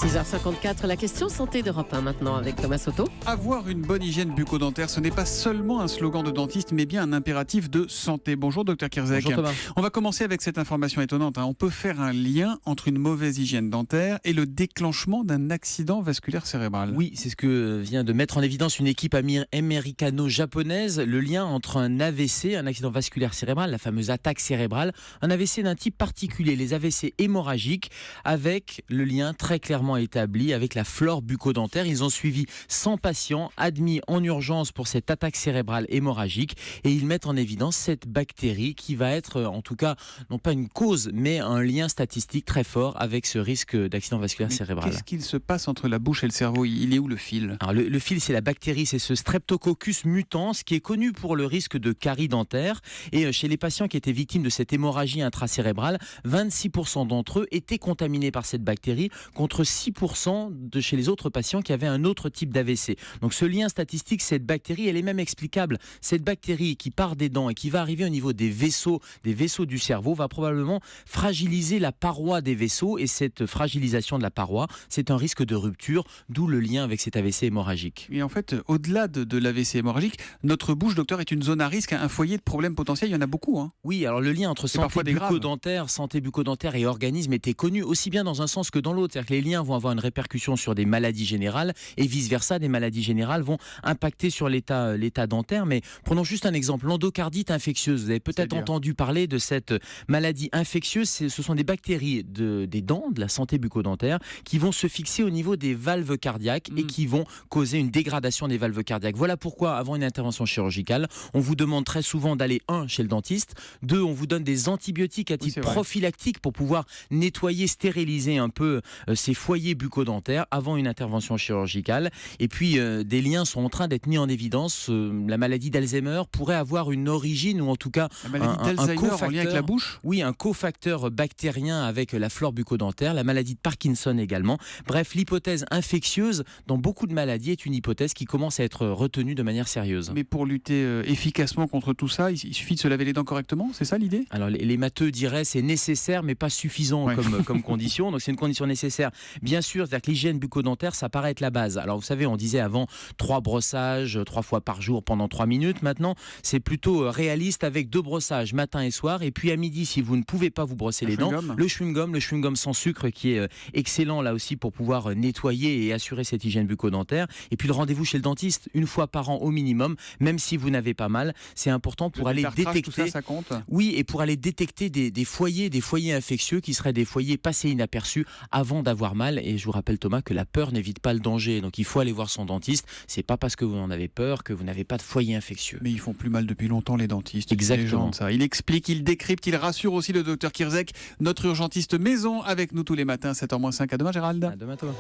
6h54, la question santé d'Europe 1 maintenant avec Thomas Soto. Avoir une bonne hygiène bucco-dentaire, ce n'est pas seulement un slogan de dentiste, mais bien un impératif de santé. Bonjour Dr Kirzek. Bonjour Thomas. On va commencer avec cette information étonnante. On peut faire un lien entre une mauvaise hygiène dentaire et le déclenchement d'un accident vasculaire cérébral. Oui, c'est ce que vient de mettre en évidence une équipe américano-japonaise. Le lien entre un AVC, un accident vasculaire cérébral, la fameuse attaque cérébrale, un AVC d'un type particulier, les AVC hémorragiques, avec le lien très clairement établi avec la flore bucco-dentaire. Ils ont suivi 100 patients admis en urgence pour cette attaque cérébrale hémorragique et ils mettent en évidence cette bactérie qui va être, en tout cas, non pas une cause, mais un lien statistique très fort avec ce risque d'accident vasculaire cérébral. Qu'est-ce qu'il se passe entre la bouche et le cerveau ? Il est où le fil ? Alors le fil, c'est la bactérie, c'est ce Streptococcus mutans qui est connu pour le risque de carie dentaire. Et chez les patients qui étaient victimes de cette hémorragie intracérébrale, 26% d'entre eux étaient contaminés par cette bactérie contre 6% de chez les autres patients qui avaient un autre type d'AVC. Donc ce lien statistique, cette bactérie, elle est même explicable. Cette bactérie qui part des dents et qui va arriver au niveau des vaisseaux du cerveau, va probablement fragiliser la paroi des vaisseaux. Et cette fragilisation de la paroi, c'est un risque de rupture, d'où le lien avec cet AVC hémorragique. Et en fait, au-delà de l'AVC hémorragique, notre bouche, docteur, est une zone à risque, un foyer de problèmes potentiels. Il y en a beaucoup. Oui, alors le lien entre santé bucco-dentaire et organisme était connu aussi bien dans un sens que dans l'autre. C'est-à-dire que les liens vont avoir une répercussion sur des maladies générales et vice-versa, des maladies générales vont impacter sur l'état dentaire. Mais prenons juste un exemple, l'endocardite infectieuse. Vous avez peut-être entendu parler de cette maladie infectieuse. Ce sont des bactéries des dents, de la santé bucco-dentaire, qui vont se fixer au niveau des valves cardiaques et qui vont causer une dégradation des valves cardiaques. Voilà pourquoi, avant une intervention chirurgicale, on vous demande très souvent d'aller, 1, chez le dentiste, 2, on vous donne des antibiotiques à titre prophylactique pour pouvoir nettoyer, stériliser un peu ces foyers bucco-dentaires avant une intervention chirurgicale. Et puis, des liens sont en train d'être mis en évidence. La maladie d'Alzheimer pourrait avoir une origine, ou en tout cas la maladie d'Alzheimer en lien avec la bouche ? Oui, un cofacteur bactérien avec la flore bucco-dentaire, la maladie de Parkinson également. Bref, l'hypothèse infectieuse dans beaucoup de maladies est une hypothèse qui commence à être retenue de manière sérieuse. Mais pour lutter efficacement contre tout ça, il suffit de se laver les dents correctement, c'est ça l'idée ? Alors les matheux diraient c'est nécessaire mais pas suffisant comme condition. Donc c'est une condition nécessaire, bien sûr, c'est-à-dire que l'hygiène bucco-dentaire, ça paraît être la base. Alors vous savez, on disait avant 3 brossages, 3 fois par jour pendant 3 minutes. Maintenant, c'est plutôt réaliste avec 2 brossages matin et soir. Et puis à midi, si vous ne pouvez pas vous brosser les dents, le chewing-gum sans sucre qui est excellent là aussi pour pouvoir nettoyer et assurer cette hygiène bucco-dentaire. Et puis le rendez-vous chez le dentiste, 1 fois par an au minimum, même si vous n'avez pas mal, c'est important pour aller détecter. Tout ça, ça compte ? Oui, et pour aller détecter des foyers infectieux qui seraient des foyers passés inaperçus avant d'avoir mal. Et je vous rappelle, Thomas, que la peur n'évite pas le danger. Donc il faut aller voir son dentiste. C'est pas parce que vous en avez peur que vous n'avez pas de foyer infectieux. Mais ils font plus mal depuis longtemps, les dentistes. Exactement. Ça. Il explique, il décrypte, il rassure aussi le docteur Kirzek, notre urgentiste maison, avec nous tous les matins, 7h-5. À demain, Gérald. À demain, Thomas.